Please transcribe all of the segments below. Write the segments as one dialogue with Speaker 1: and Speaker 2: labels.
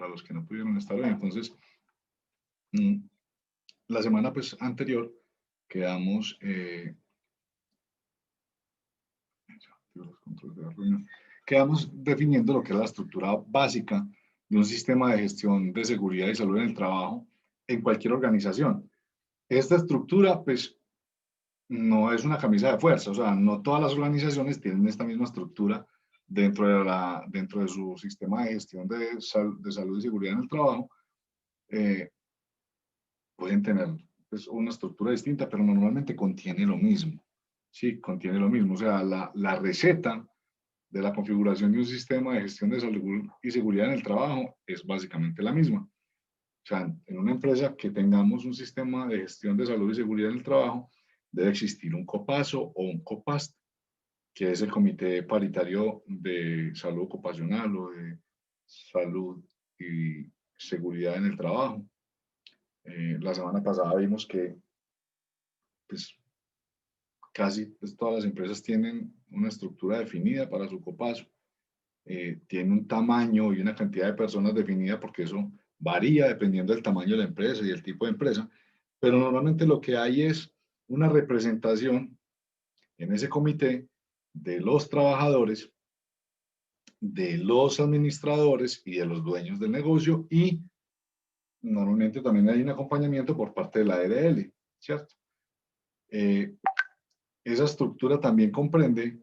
Speaker 1: para los que no pudieron estar hoy. Entonces, la semana pues, anterior quedamos, quedamos definiendo lo que es la estructura básica de un sistema de gestión de seguridad y salud en el trabajo en cualquier organización. Esta estructura, pues, no es una camisa de fuerza, o sea, no todas las organizaciones tienen esta misma estructura dentro de su sistema de gestión de salud y seguridad en el trabajo. Pueden tener pues, una estructura distinta, pero normalmente contiene lo mismo. Sí, contiene lo mismo. O sea, la receta de la configuración de un sistema de gestión de salud y seguridad en el trabajo es básicamente la misma. O sea, en una empresa que tengamos un sistema de gestión de salud y seguridad en el trabajo, debe existir un COPASO o un COPAST, que es el Comité Paritario de Salud Ocupacional o de Salud y Seguridad en el Trabajo. La semana pasada vimos que pues, casi pues, todas las empresas tienen una estructura definida para su COPASO. Tiene un tamaño y una cantidad de personas definida porque eso varía dependiendo del tamaño de la empresa y el tipo de empresa, pero normalmente lo que hay es una representación en ese comité de los trabajadores, de los administradores y de los dueños del negocio, y normalmente también hay un acompañamiento por parte de la ARL, ¿cierto? Esa estructura también comprende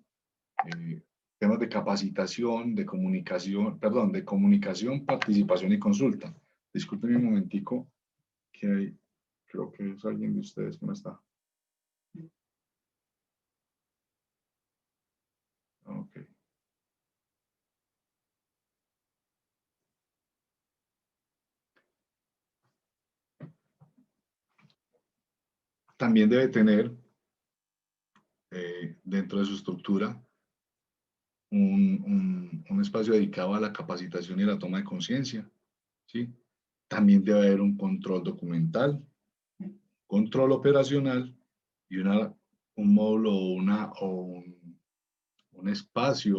Speaker 1: temas de capacitación, de comunicación, perdón, de comunicación, participación y consulta. Disculpen un momentico, que creo que es alguien de ustedes que no está. Ok. También debe tener dentro de su estructura un espacio dedicado a la capacitación y la toma de conciencia, ¿sí? También debe haber un control documental, control operacional y un módulo o un espacio,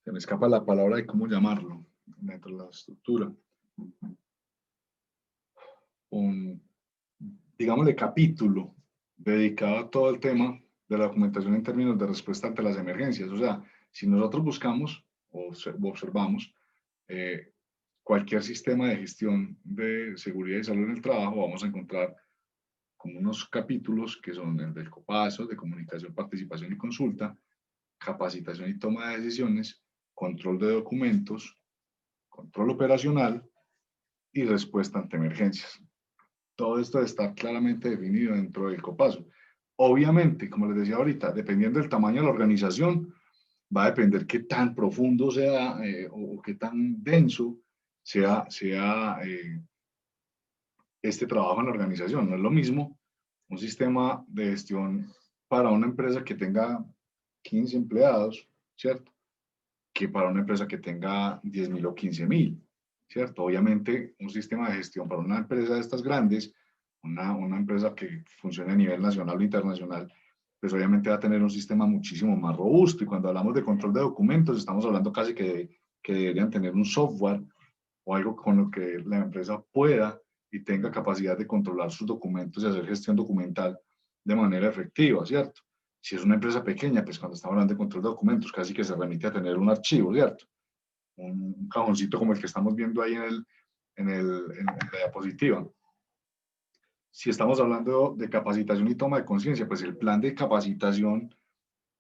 Speaker 1: se me escapa la palabra de cómo llamarlo dentro de la estructura, digámosle, capítulo dedicado a todo el tema de la documentación en términos de respuesta ante las emergencias. O sea, si nosotros buscamos o observamos cualquier sistema de gestión de seguridad y salud en el trabajo, vamos a encontrar como unos capítulos que son el del COPASO, de comunicación, participación y consulta, capacitación y toma de decisiones, control de documentos, control operacional y respuesta ante emergencias. Todo esto está claramente definido dentro del COPASO. Obviamente, como les decía ahorita, dependiendo del tamaño de la organización, va a depender qué tan profundo sea o qué tan denso sea este trabajo en la organización. No es lo mismo un sistema de gestión para una empresa que tenga 15 empleados, ¿cierto? Que para una empresa que tenga 10.000 o 15.000, ¿cierto? Obviamente, un sistema de gestión para una empresa de estas grandes, una empresa que funcione a nivel nacional o internacional, pues obviamente va a tener un sistema muchísimo más robusto. Y cuando hablamos de control de documentos, estamos hablando casi que deberían tener un software o algo con lo que la empresa pueda y tenga capacidad de controlar sus documentos y hacer gestión documental de manera efectiva, ¿cierto? Si es una empresa pequeña, pues cuando estamos hablando de control de documentos, casi que se remite a tener un archivo, ¿cierto? Un cajoncito como el que estamos viendo ahí en la diapositiva. Si estamos hablando de capacitación y toma de conciencia, pues el plan de capacitación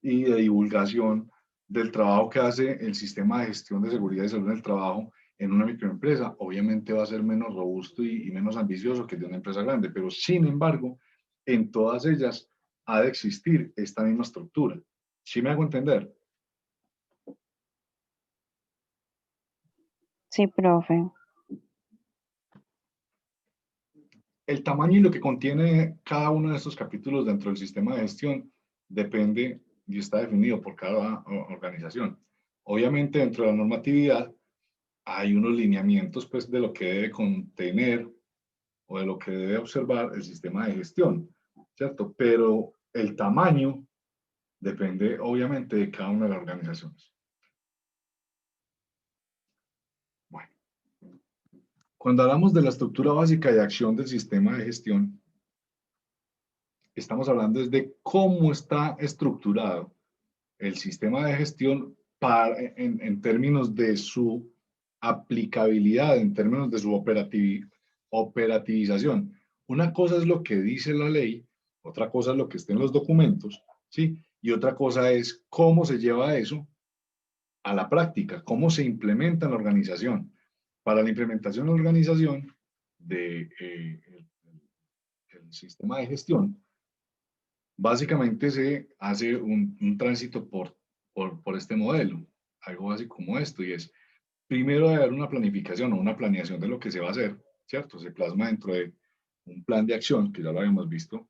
Speaker 1: y de divulgación del trabajo que hace el sistema de gestión de seguridad y salud en el trabajo en una microempresa, obviamente va a ser menos robusto y menos ambicioso que el de una empresa grande, pero sin embargo, en todas ellas ha de existir esta misma estructura. ¿Sí me hago entender?
Speaker 2: Sí, profe.
Speaker 1: El tamaño y lo que contiene cada uno de estos capítulos dentro del sistema de gestión depende y está definido por cada organización. Obviamente, dentro de la normatividad hay unos lineamientos pues, de lo que debe contener o de lo que debe observar el sistema de gestión, ¿cierto? Pero el tamaño depende obviamente de cada una de las organizaciones. Bueno, Cuando hablamos de la estructura básica de acción del sistema de gestión, estamos hablando de cómo está estructurado el sistema de gestión en términos de su aplicabilidad, en términos de su operativización. Una cosa es lo que dice la ley, otra cosa es lo que está en los documentos, ¿sí? Y otra cosa es cómo se lleva eso a la práctica, cómo se implementa en la organización. Para la implementación en la organización del el sistema de gestión, básicamente se hace un tránsito por este modelo, algo así como esto, y es, primero debe haber una planificación o una planeación de lo que se va a hacer, ¿cierto? Se plasma dentro de un plan de acción, que ya lo habíamos visto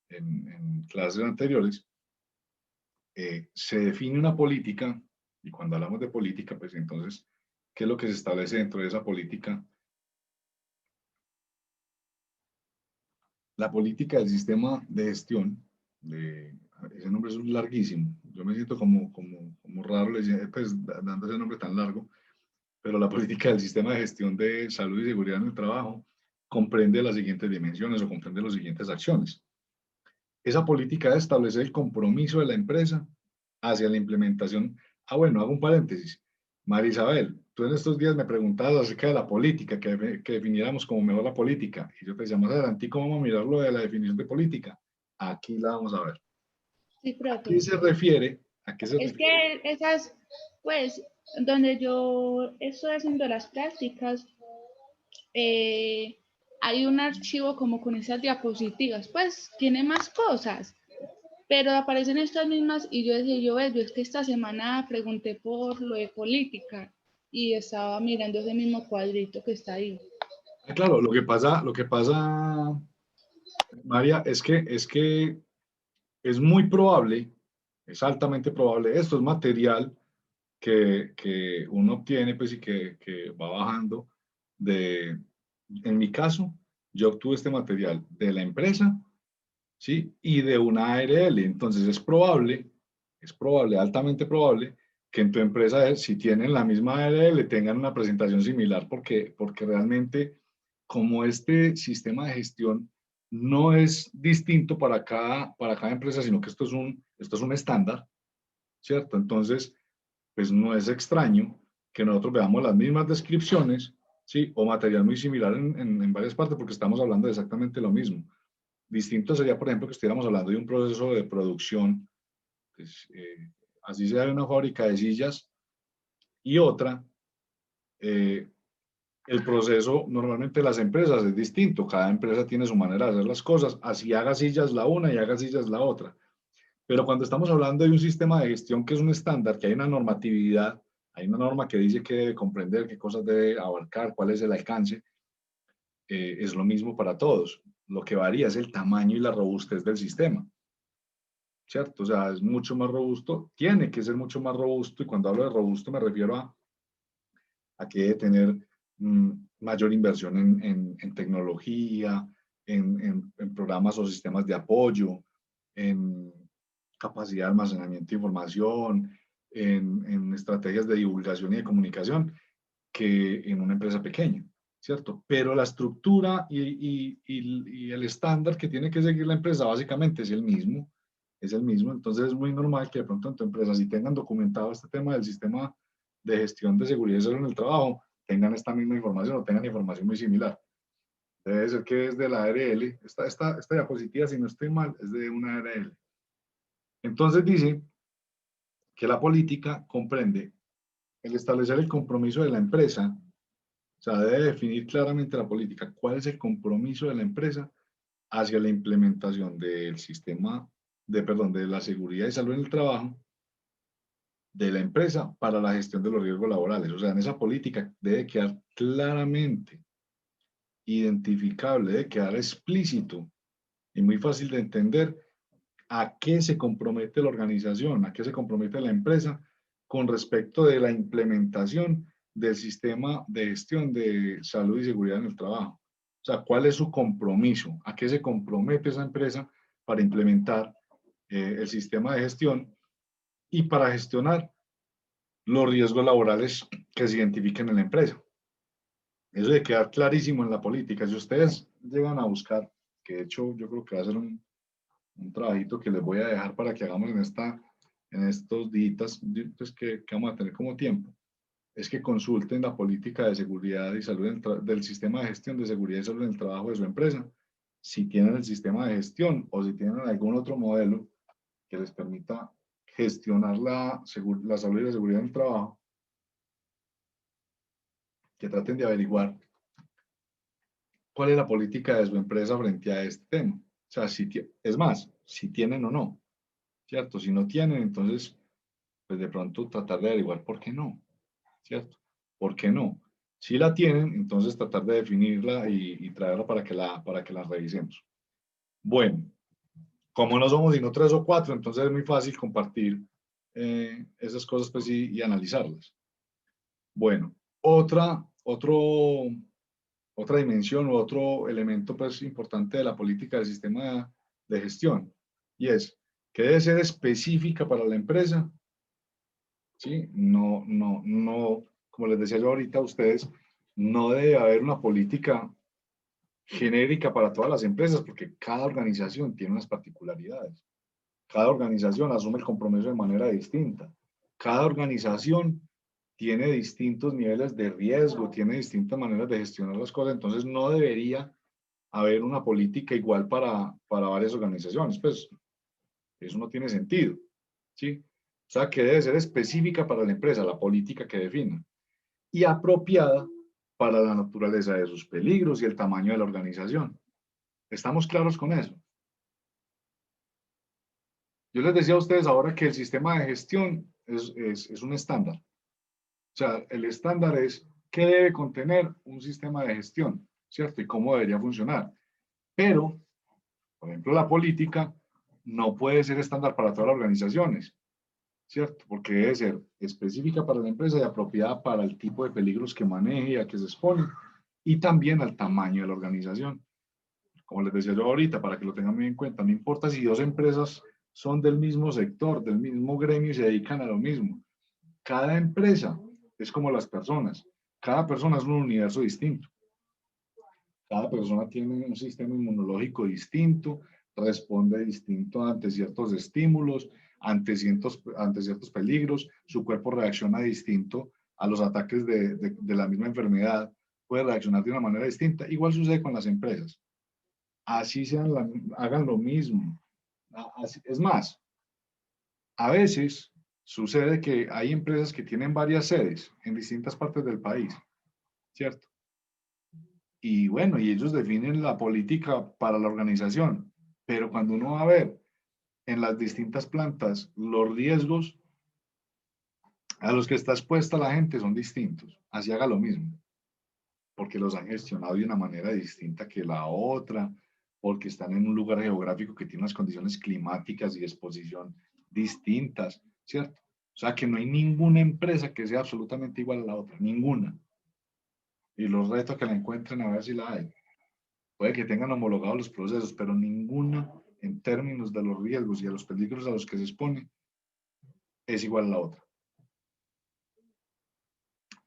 Speaker 1: en clases anteriores. Se define una política, y cuando hablamos de política, pues entonces, ¿qué es lo que se establece dentro de esa política? La política del sistema de gestión, ese nombre es larguísimo, yo me siento como raro pues, dando ese nombre tan largo, pero la política del sistema de gestión de salud y seguridad en el trabajo comprende las siguientes dimensiones o comprende las siguientes acciones. Esa política debe establecer el compromiso de la empresa hacia la implementación. Ah, bueno, hago un paréntesis. María Isabel, tú en estos días me preguntabas acerca de la política, que definiéramos como mejor la política. Y yo te decía, más adelante, ¿cómo vamos a mirar lo de la definición de política? Aquí la vamos a ver.
Speaker 2: Sí,
Speaker 1: ¿A qué
Speaker 2: profe.
Speaker 1: se refiere? ¿A qué se
Speaker 2: Es
Speaker 1: refiere?
Speaker 2: que esas, pues, donde yo estoy haciendo las prácticas, hay un archivo como con esas diapositivas, pues tiene más cosas, pero aparecen estas mismas y yo decía, yo es que esta semana pregunté por lo de política y estaba mirando ese mismo cuadrito que está ahí.
Speaker 1: Ah, claro, lo que pasa, María, es que es muy probable, es altamente probable, esto es material que uno obtiene pues, y que va bajando en mi caso, yo obtuve este material de la empresa, ¿sí? Y de una ARL. Entonces es probable, altamente probable, que en tu empresa, si tienen la misma ARL, tengan una presentación similar, porque realmente, como este sistema de gestión no es distinto para cada empresa, sino que esto es un estándar, ¿cierto? Entonces, pues no es extraño que nosotros veamos las mismas descripciones, ¿sí? O material muy similar en varias partes, porque estamos hablando de exactamente lo mismo. Distinto sería, por ejemplo, que estuviéramos hablando de un proceso de producción, pues, así sea de una fábrica de sillas, y otra, eh, el proceso normalmente de las empresas es distinto, cada empresa tiene su manera de hacer las cosas, así haga sillas la una y haga sillas la otra. Pero cuando estamos hablando de un sistema de gestión que es un estándar, que hay una normatividad, hay una norma que dice qué debe comprender, qué cosas debe abarcar, cuál es el alcance, es lo mismo para todos. Lo que varía es el tamaño y la robustez del sistema, ¿cierto? O sea, es mucho más robusto, tiene que ser mucho más robusto, y cuando hablo de robusto me refiero a que debe tener mayor inversión en tecnología, en programas o sistemas de apoyo, en capacidad de almacenamiento de información, en estrategias de divulgación y de comunicación, que en una empresa pequeña, ¿cierto? Pero la estructura y el estándar que tiene que seguir la empresa básicamente es el mismo. Entonces es muy normal que de pronto en tu empresa, si tengan documentado este tema del sistema de gestión de seguridad y salud en el trabajo, tengan esta misma información o tengan información muy similar. Debe ser que es de la ARL. Esta diapositiva, si no estoy mal, es de una ARL. Entonces dice que la política comprende el establecer el compromiso de la empresa, o sea, debe definir claramente la política, cuál es el compromiso de la empresa hacia la implementación del sistema de la seguridad y salud en el trabajo de la empresa para la gestión de los riesgos laborales. O sea, en esa política debe quedar claramente identificable, debe quedar explícito y muy fácil de entender a qué se compromete la organización, a qué se compromete la empresa con respecto de la implementación del sistema de gestión de salud y seguridad en el trabajo. O sea, ¿cuál es su compromiso? ¿A qué se compromete esa empresa para implementar el sistema de gestión y para gestionar los riesgos laborales que se identifiquen en la empresa? Eso de quedar clarísimo en la política. Si ustedes llegan a buscar, que de hecho yo creo que va a ser un trabajito que les voy a dejar para que hagamos en estos días pues, que vamos a tener como tiempo, es que consulten la política de seguridad y salud del sistema de gestión de seguridad y salud en el trabajo de su empresa, si tienen el sistema de gestión o si tienen algún otro modelo que les permita gestionar la salud y la seguridad en el trabajo, que traten de averiguar cuál es la política de su empresa frente a este tema. O sea, es más, si tienen o no, ¿cierto? Si no tienen, entonces, pues de pronto tratar de averiguar por qué no, ¿cierto? ¿Por qué no? Si la tienen, entonces tratar de definirla y traerla para que la revisemos. Bueno, como no somos sino 3 o 4, entonces es muy fácil compartir esas cosas pues, y analizarlas. Bueno, otra dimensión o otro elemento pues, importante de la política del sistema de gestión, y es que debe ser específica para la empresa, ¿sí? No, como les decía yo ahorita a ustedes, no debe haber una política genérica para todas las empresas, porque cada organización tiene unas particularidades. Cada organización asume el compromiso de manera distinta. Cada organización tiene distintos niveles de riesgo, tiene distintas maneras de gestionar las cosas, entonces no debería haber una política igual para varias organizaciones. Pues eso no tiene sentido, ¿sí? O sea, que debe ser específica para la empresa, la política que defina, y apropiada para la naturaleza de sus peligros y el tamaño de la organización. ¿Estamos claros con eso? Yo les decía a ustedes ahora que el sistema de gestión es un estándar. O sea, el estándar es qué debe contener un sistema de gestión, ¿cierto? Y cómo debería funcionar. Pero, por ejemplo, la política no puede ser estándar para todas las organizaciones, ¿cierto? Porque debe ser específica para la empresa y apropiada para el tipo de peligros que maneje y a que se expone, y también al tamaño de la organización. Como les decía yo ahorita, para que lo tengan muy en cuenta, no importa si 2 empresas son del mismo sector, del mismo gremio y se dedican a lo mismo. Cada empresa es como las personas. Cada persona es un universo distinto. Cada persona tiene un sistema inmunológico distinto, responde distinto ante ciertos estímulos, ante ciertos peligros, su cuerpo reacciona distinto a los ataques de la misma enfermedad, puede reaccionar de una manera distinta. Igual sucede con las empresas. Así hagan lo mismo. Es más, a veces sucede que hay empresas que tienen varias sedes en distintas partes del país, ¿cierto? Y bueno, y ellos definen la política para la organización, pero cuando uno va a ver en las distintas plantas los riesgos a los que está expuesta la gente son distintos, así haga lo mismo, porque los han gestionado de una manera distinta que la otra, porque están en un lugar geográfico que tiene unas condiciones climáticas y de exposición distintas, ¿cierto? O sea que no hay ninguna empresa que sea absolutamente igual a la otra, ninguna. Y los retos que la encuentren a ver si la hay. Puede que tengan homologados los procesos, pero ninguna en términos de los riesgos y de los peligros a los que se expone es igual a la otra.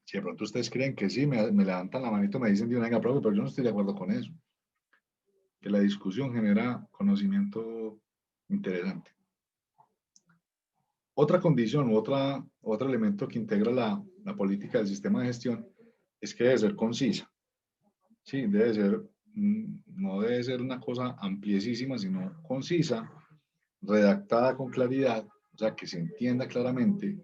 Speaker 1: Si de pronto ustedes creen que sí, me levantan la manito, me dicen, venga, profe, pero yo no estoy de acuerdo con eso. Que la discusión genera conocimiento interesante. Otra condición u otro elemento que integra la política del sistema de gestión es que debe ser concisa. Sí, debe ser, no debe ser una cosa ampliesísima, sino concisa, redactada con claridad, o sea, que se entienda claramente,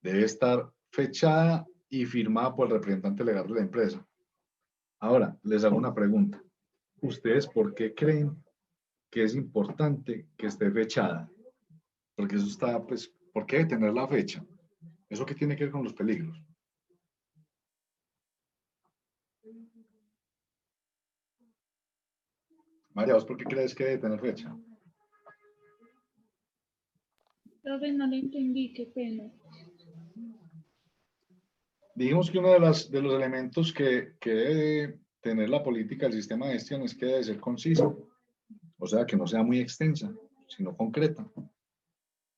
Speaker 1: debe estar fechada y firmada por el representante legal de la empresa. Ahora, les hago una pregunta. ¿Ustedes por qué creen que es importante que esté fechada? Porque eso está, pues, ¿por qué tener la fecha? ¿Eso qué tiene que ver con los peligros? María, ¿vos por qué crees que debe tener fecha?
Speaker 2: Profe, no le entendí, qué pena.
Speaker 1: Dijimos que uno de los elementos que debe tener la política del sistema de gestión es que debe ser concisa, o sea, que no sea muy extensa, sino concreta,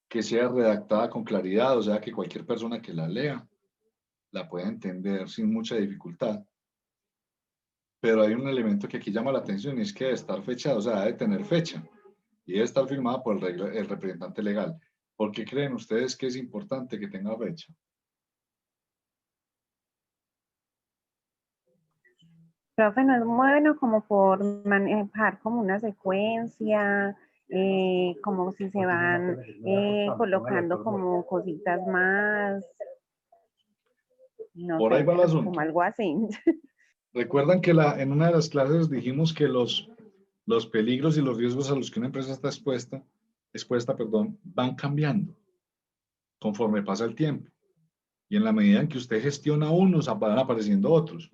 Speaker 1: que sea redactada con claridad, o sea, que cualquier persona que la lea la pueda entender sin mucha dificultad, pero hay un elemento que aquí llama la atención y es que debe estar fechado, o sea, debe tener fecha y debe estar firmada por el representante legal. ¿Por qué creen ustedes que es importante que tenga fecha?
Speaker 3: Profe, no es bueno como por manejar como una secuencia, como si se van colocando como cositas más, no
Speaker 1: Por ahí
Speaker 3: sé,
Speaker 1: va el
Speaker 3: como
Speaker 1: asunto.
Speaker 3: algo así.
Speaker 1: Recuerdan que en una de las clases dijimos que los peligros y los riesgos a los que una empresa está expuesta, perdón, van cambiando conforme pasa el tiempo. Y en la medida en que usted gestiona unos, van apareciendo otros.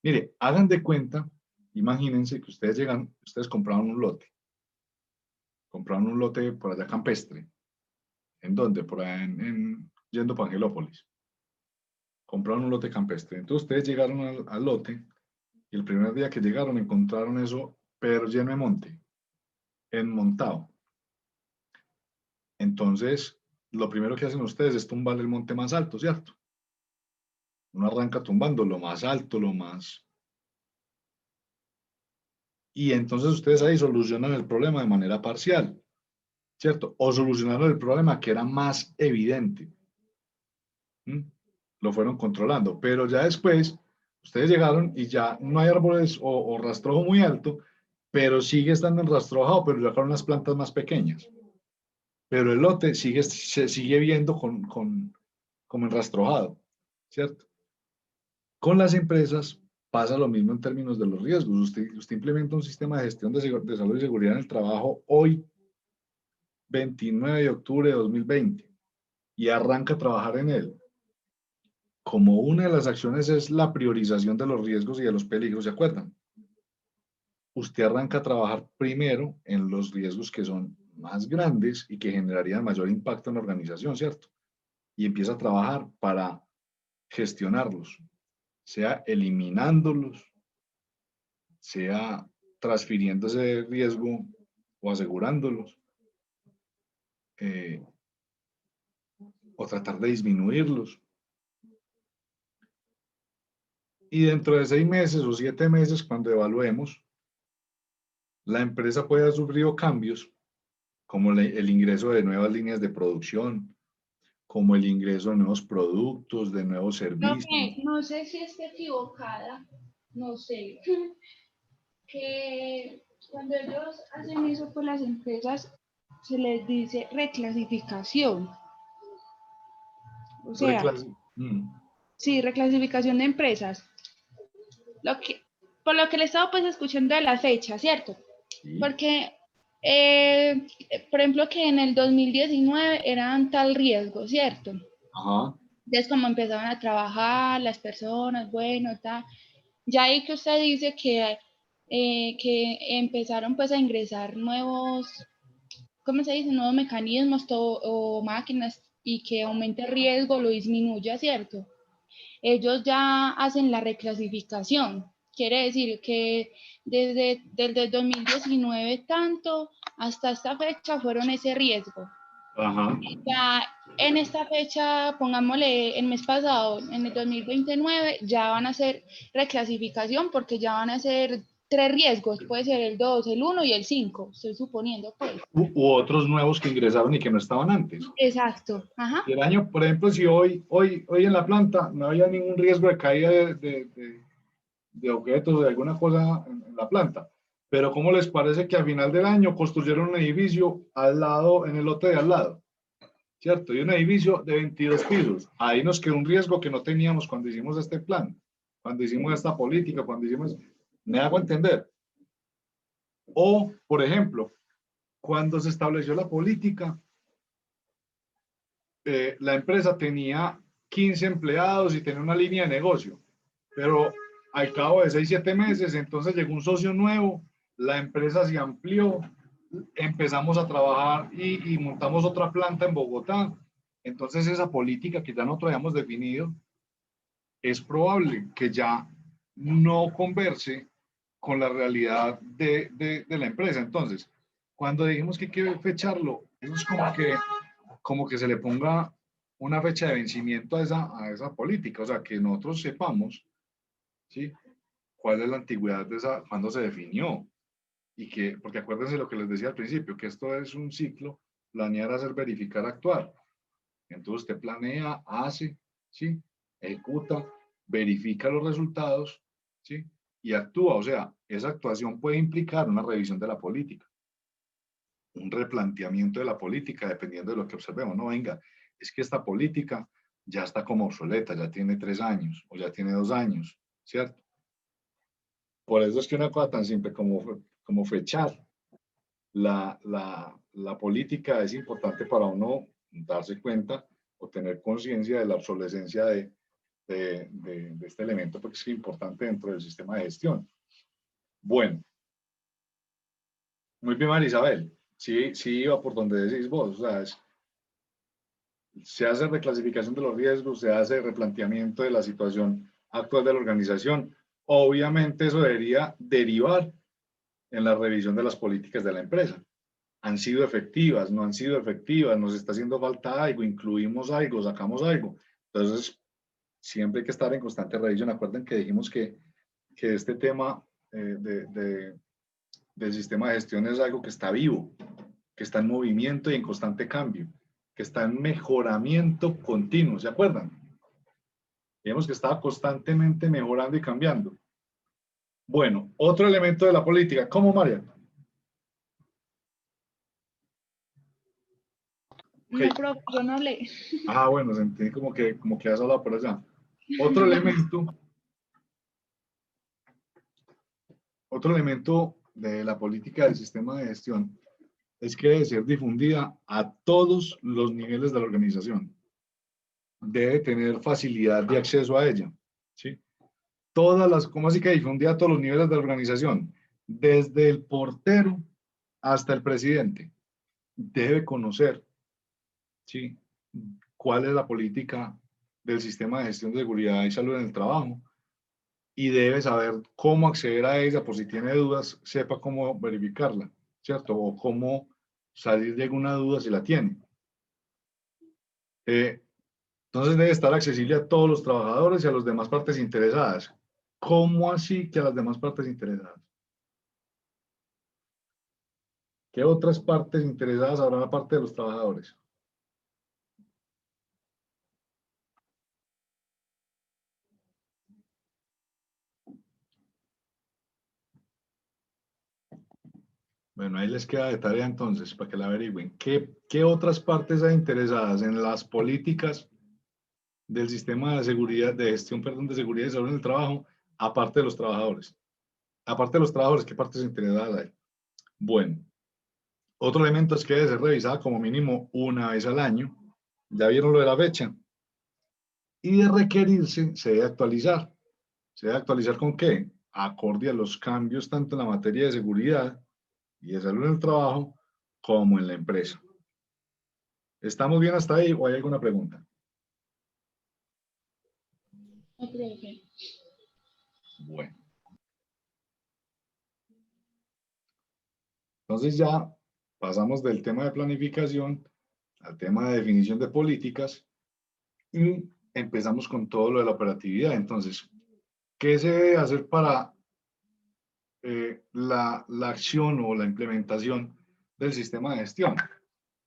Speaker 1: Mire, hagan de cuenta, imagínense que ustedes compraron un lote por allá campestre. ¿En dónde? Por allá yendo para Angelópolis. Compraron un lote campestre. Entonces ustedes llegaron al lote y el primer día que llegaron encontraron eso, pero lleno de monte, enmontado. Entonces, lo primero que hacen ustedes es tumbar el monte más alto, ¿cierto? Uno arranca tumbando lo más alto, lo más... Y entonces ustedes ahí solucionan el problema de manera parcial, ¿cierto? O solucionaron el problema que era más evidente. ¿Mm? Lo fueron controlando, pero ya después ustedes llegaron y ya no hay árboles o rastrojo muy alto, pero sigue estando enrastrojado, pero ya con unas plantas más pequeñas. Pero el lote se sigue viendo como enrastrojado, ¿cierto? Con las empresas pasa lo mismo en términos de los riesgos. Usted implementa un sistema de gestión de salud y seguridad en el trabajo hoy, 29 de octubre de 2020, y arranca a trabajar en él. Como una de las acciones es la priorización de los riesgos y de los peligros, ¿se acuerdan? Usted arranca a trabajar primero en los riesgos que son más grandes y que generarían mayor impacto en la organización, ¿cierto? Y empieza a trabajar para gestionarlos, sea eliminándolos, sea transfiriendo ese riesgo o asegurándolos, eh, o tratar de disminuirlos. Y dentro de 6 meses o 7 meses, cuando evaluemos, la empresa puede haber sufrido cambios, como el ingreso de nuevas líneas de producción, como el ingreso de nuevos productos, de nuevos servicios.
Speaker 2: No sé si estoy equivocada, no sé, que cuando ellos hacen eso por las empresas, se les dice reclasificación. O sea, sí, reclasificación de empresas. Por lo que le estaba pues escuchando de la fecha, ¿cierto?
Speaker 1: Sí.
Speaker 2: Porque, por ejemplo, que en el 2019 eran tal riesgo, ¿cierto?
Speaker 1: Ajá.
Speaker 2: Entonces, como empezaban a trabajar las personas, bueno, tal. Ya ahí que usted dice que empezaron pues a ingresar nuevos, ¿cómo se dice? Nuevos mecanismos o máquinas y que aumente el riesgo, lo disminuya, ¿cierto? Ellos ya hacen la reclasificación. Quiere decir que desde el 2019 tanto hasta esta fecha fueron ese riesgo.
Speaker 1: Ajá.
Speaker 2: Ya en esta fecha, pongámosle el mes pasado, en el 2029, ya van a hacer reclasificación porque ya van a ser 3 riesgos, puede ser el 2, el 1 y el 5, estoy suponiendo pues.
Speaker 1: U otros nuevos que ingresaron y que no estaban antes.
Speaker 2: Exacto, ajá.
Speaker 1: Y el año, por ejemplo, si hoy en la planta no había ningún riesgo de caída de objetos o de alguna cosa en la planta, pero ¿cómo les parece que a final del año construyeron un edificio al lado, en el lote de al lado? ¿Cierto? Y un edificio de 22 pisos. Ahí nos quedó un riesgo que no teníamos cuando hicimos este plan, cuando hicimos esta política, cuando hicimos... ¿Me hago entender? O, por ejemplo, cuando se estableció la política, la empresa tenía 15 empleados y tenía una línea de negocio, pero al cabo de 6, 7 meses, entonces llegó un socio nuevo, la empresa se amplió, empezamos a trabajar y montamos otra planta en Bogotá. Entonces esa política que ya nosotros habíamos definido, es probable que ya no converse con la realidad de la empresa. Entonces, cuando dijimos que hay que fecharlo, eso es como que se le ponga una fecha de vencimiento a esa política, o sea, que nosotros sepamos, ¿sí? cuál es la antigüedad de esa, cuándo se definió. Y que, porque acuérdense lo que les decía al principio, que esto es un ciclo, planear, hacer, verificar, actuar. Entonces usted planea, hace, ¿sí? Ejecuta, verifica los resultados, ¿sí? Y actúa. O sea, esa actuación puede implicar una revisión de la política, un replanteamiento de la política, dependiendo de lo que observemos. No, venga, es que esta política ya está como obsoleta, ya tiene 3 años o ya tiene 2 años, ¿cierto? Por eso es que una cosa tan simple como fechar la política es importante para uno darse cuenta o tener conciencia de la obsolescencia de este elemento, porque es importante dentro del sistema de gestión. Bueno, muy bien, María Isabel. Sí, sí iba por donde decís vos. O sea, se hace reclasificación de los riesgos, se hace replanteamiento de la situación actual de la organización. Obviamente eso debería derivar en la revisión de las políticas de la empresa. ¿Han sido efectivas? ¿No han sido efectivas? ¿Nos está haciendo falta algo? ¿Incluimos algo? ¿Sacamos algo? Entonces, siempre hay que estar en constante revisión. Acuerden que dijimos que este tema del sistema de gestión es algo que está vivo, que está en movimiento y en constante cambio, que está en mejoramiento continuo. ¿Se acuerdan? Vemos que está constantemente mejorando y cambiando. Bueno, otro elemento de la política. ¿Cómo, María?
Speaker 2: No, profe, yo no leí.
Speaker 1: Ah, bueno, sentí como que has hablado por allá. Otro elemento de la política del sistema de gestión es que debe ser difundida a todos los niveles de la organización. Debe tener facilidad de acceso a ella, ¿sí? ¿Cómo así que difundida a todos los niveles de la organización? Desde el portero hasta el presidente. Debe conocer, ¿sí? Cuál es la política del sistema de gestión de seguridad y salud en el trabajo y debe saber cómo acceder a ella, por si tiene dudas, sepa cómo verificarla, ¿cierto? O cómo salir de alguna duda si la tiene. Entonces debe estar accesible a todos los trabajadores y a las demás partes interesadas. ¿Cómo así que a las demás partes interesadas? ¿Qué otras partes interesadas habrá aparte de los trabajadores? Bueno, ahí les queda de tarea entonces, para que la averigüen. ¿Qué otras partes hay interesadas en las políticas del sistema de seguridad, de gestión, perdón, de seguridad y salud en el trabajo, aparte de los trabajadores? Aparte de los trabajadores, ¿qué partes interesadas hay? Bueno, otro elemento es que debe ser revisada como mínimo una vez al año. Ya vieron lo de la fecha. Y de requerirse, se debe actualizar. ¿Se debe actualizar con qué? Acorde a los cambios tanto en la materia de seguridad y de salud en el trabajo como en la empresa. ¿Estamos bien hasta ahí o hay alguna pregunta?
Speaker 2: No, profe.
Speaker 1: Bueno. Entonces ya pasamos del tema de planificación al tema de definición de políticas y empezamos con todo lo de la operatividad. Entonces, ¿qué se debe hacer para la acción o la implementación del sistema de gestión?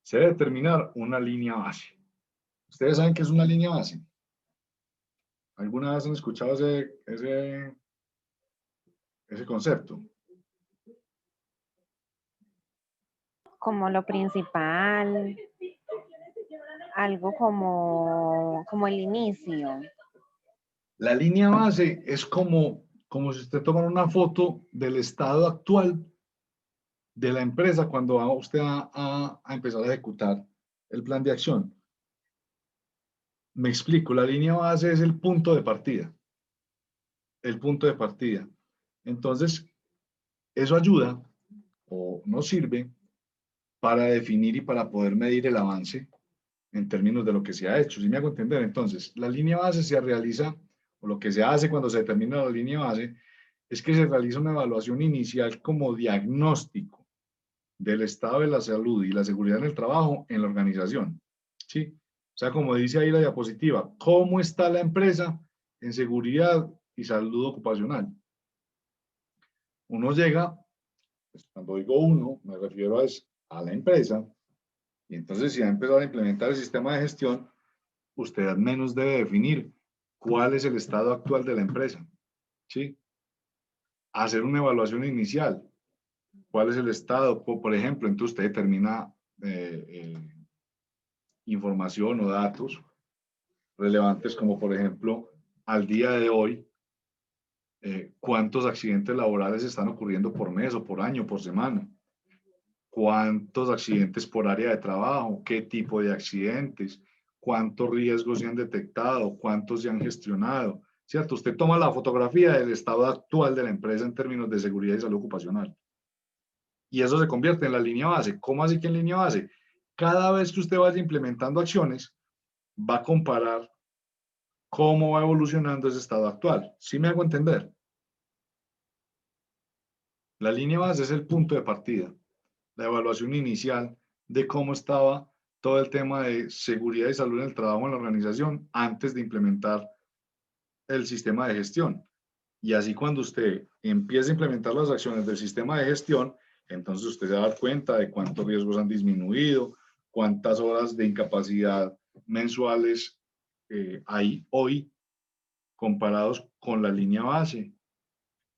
Speaker 1: Se debe determinar una línea base. ¿Ustedes saben qué es una línea base? ¿Alguna vez han escuchado ese concepto?
Speaker 3: Como lo principal, algo como el inicio.
Speaker 1: La línea base es como si usted tomara una foto del estado actual de la empresa cuando va usted a empezar a ejecutar el plan de acción. Me explico, la línea base es el punto de partida. El punto de partida. Entonces, eso ayuda o nos sirve para definir y para poder medir el avance en términos de lo que se ha hecho. ¿Sí me hago entender? Entonces, la línea base se realiza, o lo que se hace cuando se determina la línea base, es que se realiza una evaluación inicial como diagnóstico del estado de la salud y la seguridad en el trabajo en la organización. ¿Sí? O sea, como dice ahí la diapositiva, ¿cómo está la empresa en seguridad y salud ocupacional? uno llega, pues, cuando digo uno, me refiero a la empresa, y entonces si va a empezar a implementar el sistema de gestión, usted al menos debe definir cuál es el estado actual de la empresa, ¿sí? Hacer una evaluación inicial. ¿Cuál es el estado? Por ejemplo, entonces usted determina información o datos relevantes como, por ejemplo, al día de hoy, cuántos accidentes laborales están ocurriendo por mes o por año, por semana. Cuántos accidentes por área de trabajo, qué tipo de accidentes, cuántos riesgos se han detectado, cuántos se han gestionado, ¿cierto? Usted toma la fotografía del estado actual de la empresa en términos de seguridad y salud ocupacional. Y eso se convierte en la línea base. ¿Cómo así que en línea base? Cada vez que usted vaya implementando acciones, va a comparar cómo va evolucionando ese estado actual. ¿Sí me hago entender? La línea base es el punto de partida, la evaluación inicial de cómo estaba todo el tema de seguridad y salud en el trabajo en la organización antes de implementar el sistema de gestión. Y así cuando usted empiece a implementar las acciones del sistema de gestión, entonces usted se va a dar cuenta de cuántos riesgos han disminuido, cuántas horas de incapacidad mensuales hay hoy comparados con la línea base,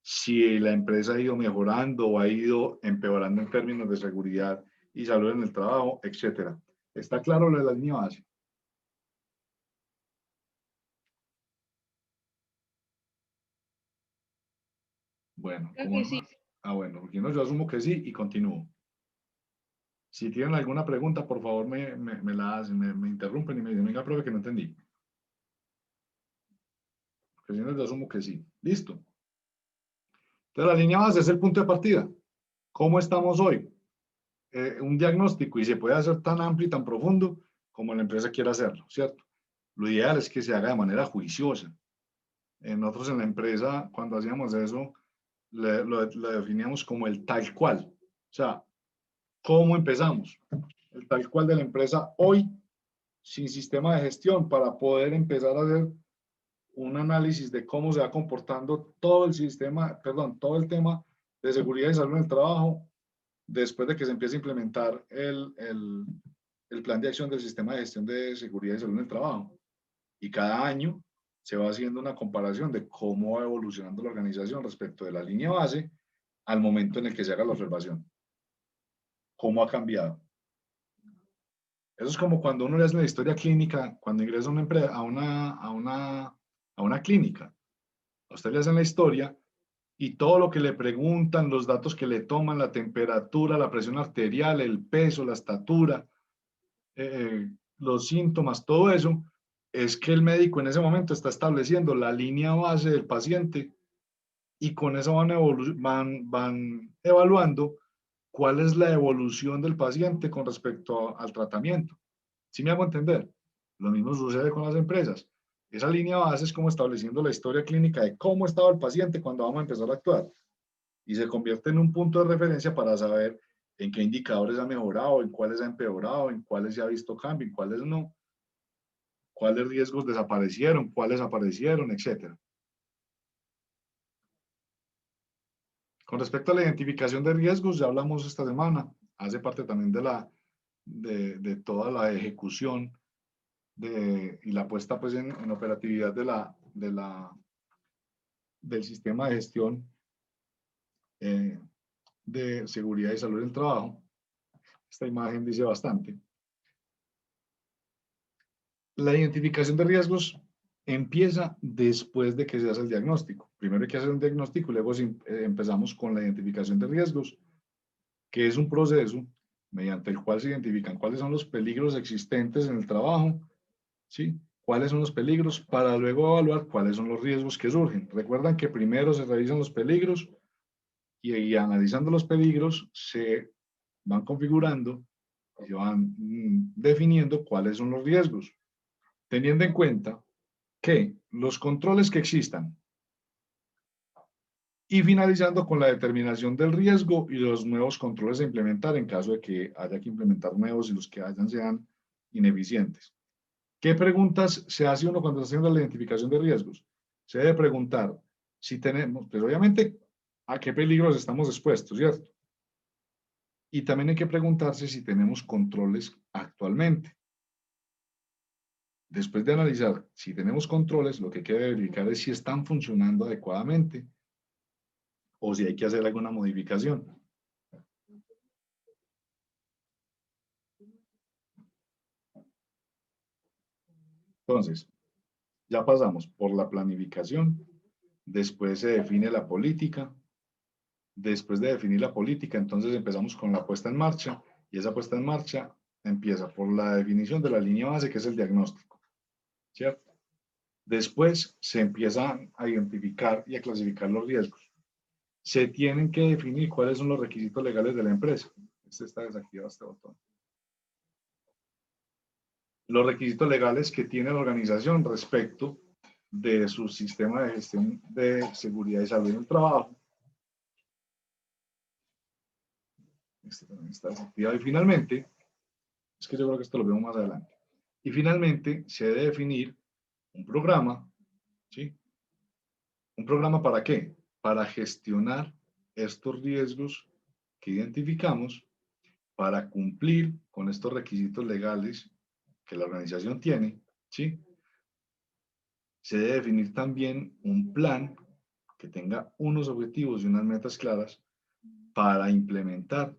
Speaker 1: si la empresa ha ido mejorando o ha ido empeorando en términos de seguridad y salud en el trabajo, etcétera. ¿Está claro lo de la línea base? Bueno,
Speaker 2: Creo
Speaker 1: como
Speaker 2: que
Speaker 1: no,
Speaker 2: sí.
Speaker 1: bueno, porque no, yo asumo que sí y continúo. Si tienen alguna pregunta, por favor me la hacen, me interrumpen y me dicen, venga, profe, que no entendí. Porque si no, yo asumo que sí. Listo. Entonces, la línea base es el punto de partida. ¿Cómo estamos hoy? Un diagnóstico y se puede hacer tan amplio y tan profundo como la empresa quiera hacerlo, ¿cierto? Lo ideal es que se haga de manera juiciosa. Nosotros en la empresa, cuando hacíamos eso, lo definíamos como el tal cual. O sea, ¿cómo empezamos? El tal cual de la empresa hoy, sin sistema de gestión, para poder empezar a hacer un análisis de cómo se va comportando todo el sistema, perdón, todo el tema de seguridad y salud en el trabajo después de que se empiece a implementar el plan de acción del sistema de gestión de seguridad y salud en el trabajo. Y cada año se va haciendo una comparación de cómo va evolucionando la organización respecto de la línea base al momento en el que se haga la observación. ¿Cómo ha cambiado? Eso es como cuando uno le hace la historia clínica, cuando ingresa a una, empresa, a una clínica. A usted le hacen la historia y todo lo que le preguntan, los datos que le toman, la temperatura, la presión arterial, el peso, la estatura, los síntomas, todo eso, es que el médico en ese momento está estableciendo la línea base del paciente y con eso van evaluando cuál es la evolución del paciente con respecto al tratamiento. ¿Sí me hago entender? Lo mismo sucede con las empresas. Esa línea base es como estableciendo la historia clínica de cómo estaba el paciente cuando vamos a empezar a actuar. Y se convierte en un punto de referencia para saber en qué indicadores ha mejorado, en cuáles ha empeorado, en cuáles se ha visto cambio, en cuáles no, cuáles riesgos desaparecieron, cuáles aparecieron, etc. Con respecto a la identificación de riesgos, ya hablamos esta semana, hace parte también de toda la ejecución y la puesta pues, en operatividad del sistema de gestión de seguridad y salud del trabajo. Esta imagen dice bastante. La identificación de riesgos empieza después de que se hace el diagnóstico. Primero hay que hacer un diagnóstico y luego empezamos con la identificación de riesgos, que es un proceso mediante el cual se identifican cuáles son los peligros existentes en el trabajo, ¿sí? Cuáles son los peligros para luego evaluar cuáles son los riesgos que surgen. Recuerdan que primero se revisan los peligros y analizando los peligros se van configurando y se van definiendo cuáles son los riesgos, teniendo en cuenta que los controles que existan y finalizando con la determinación del riesgo y los nuevos controles a implementar en caso de que haya que implementar nuevos y los que hayan sean ineficientes. ¿Qué preguntas se hace uno cuando está haciendo la identificación de riesgos? Se debe preguntar si tenemos, pues obviamente a qué peligros estamos expuestos, ¿cierto? Y también hay que preguntarse si tenemos controles actualmente. Después de analizar si tenemos controles, lo que hay que verificar es si están funcionando adecuadamente o si hay que hacer alguna modificación. Entonces, ya pasamos por la planificación, después se define la política, después de definir la política, entonces empezamos con la puesta en marcha, y esa puesta en marcha empieza por la definición de la línea base, que es el diagnóstico, ¿cierto? Después se empiezan a identificar y a clasificar los riesgos. Se tienen que definir cuáles son los requisitos legales de la empresa. Este está desactivado, este botón. Los requisitos legales que tiene la organización respecto de su sistema de gestión de seguridad y salud en el trabajo. Este también está desactivado. Y finalmente, es que yo creo que esto lo vemos más adelante. Y finalmente, se debe definir un programa, ¿sí? ¿Un programa para qué? Para gestionar estos riesgos que identificamos, para cumplir con estos requisitos legales que la organización tiene, ¿sí? Se debe definir también un plan que tenga unos objetivos y unas metas claras para implementar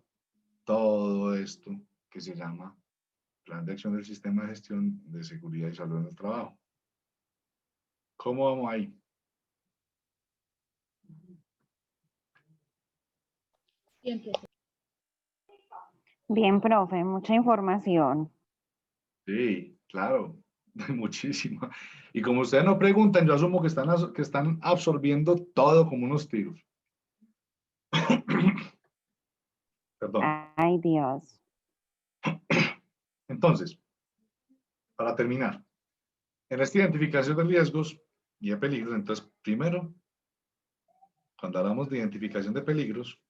Speaker 1: todo esto que se llama Plan de Acción del Sistema de Gestión de Seguridad y Salud en el Trabajo. ¿Cómo vamos ahí?
Speaker 2: Bien, profe.
Speaker 3: Bien, profe, mucha información.
Speaker 1: Sí, claro, muchísima. Y como ustedes no preguntan, yo asumo que están absorbiendo todo como unos tiros. Perdón.
Speaker 3: Ay, Dios.
Speaker 1: Entonces, para terminar, en esta identificación de riesgos y de peligros, entonces, primero, cuando hablamos de identificación de peligros,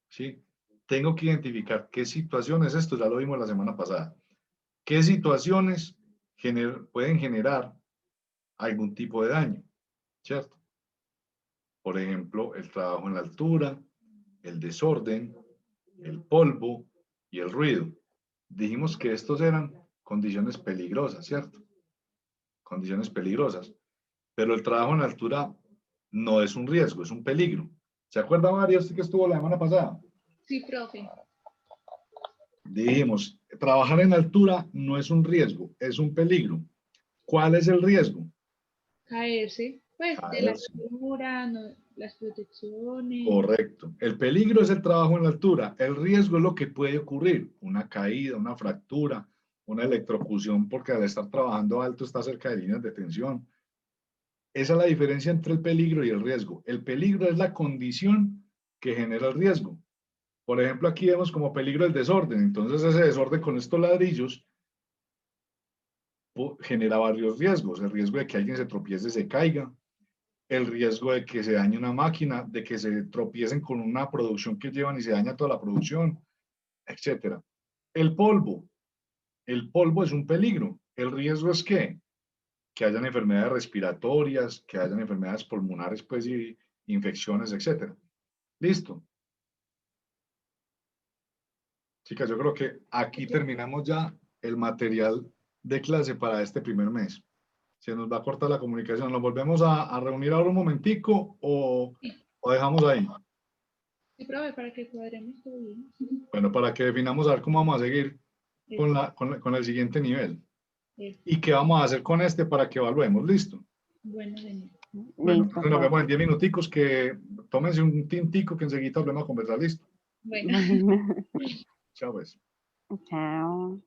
Speaker 1: ¿sí? Tengo que identificar qué situaciones, esto ya lo vimos la semana pasada, qué situaciones pueden generar algún tipo de daño, ¿cierto? Por ejemplo, el trabajo en la altura, el desorden, el polvo y el ruido. Dijimos que estos eran condiciones peligrosas, ¿cierto? Condiciones peligrosas. Pero el trabajo en la altura no es un riesgo, es un peligro. ¿Se acuerda, María, usted que estuvo la semana pasada?
Speaker 2: Sí, profe.
Speaker 1: Dijimos, trabajar en altura no es un riesgo, es un peligro. ¿Cuál es el riesgo?
Speaker 2: Caerse, pues, de la
Speaker 1: Caerse.
Speaker 2: altura, las protecciones.
Speaker 1: Correcto. El peligro es el trabajo en la altura. El riesgo es lo que puede ocurrir. Una caída, una fractura, una electrocución, porque al estar trabajando alto está cerca de líneas de tensión. Esa es la diferencia entre el peligro y el riesgo. El peligro es la condición que genera el riesgo. Por ejemplo, aquí vemos como peligro el desorden. Entonces, ese desorden con estos ladrillos genera varios riesgos. El riesgo de que alguien se tropiece, se caiga. El riesgo de que se dañe una máquina, de que se tropiecen con una producción que llevan y se daña toda la producción, etc. El polvo es un peligro. El riesgo es que hayan enfermedades respiratorias, que hayan enfermedades pulmonares, pues, y infecciones, etc. Listo. Chicas, yo creo que aquí terminamos ya el material de clase para este primer mes. Se nos va a cortar la comunicación. ¿Nos volvemos a reunir ahora un momentico o dejamos ahí?
Speaker 2: Sí, profe, para que cuadremos todo bien.
Speaker 1: Bueno, para que definamos a ver cómo vamos a seguir con el siguiente nivel. ¿Y qué vamos a hacer con este para que evaluemos? ¿Listo?
Speaker 2: Bueno, señor.
Speaker 1: Bueno,
Speaker 3: Listo,
Speaker 1: entonces nos vemos
Speaker 3: profe.
Speaker 1: en 10 minuticos, que tómense un tintico que enseguida volvemos a conversar. ¿Listo?
Speaker 2: Bueno.
Speaker 3: Bueno,
Speaker 1: Chao, pues.
Speaker 3: chao.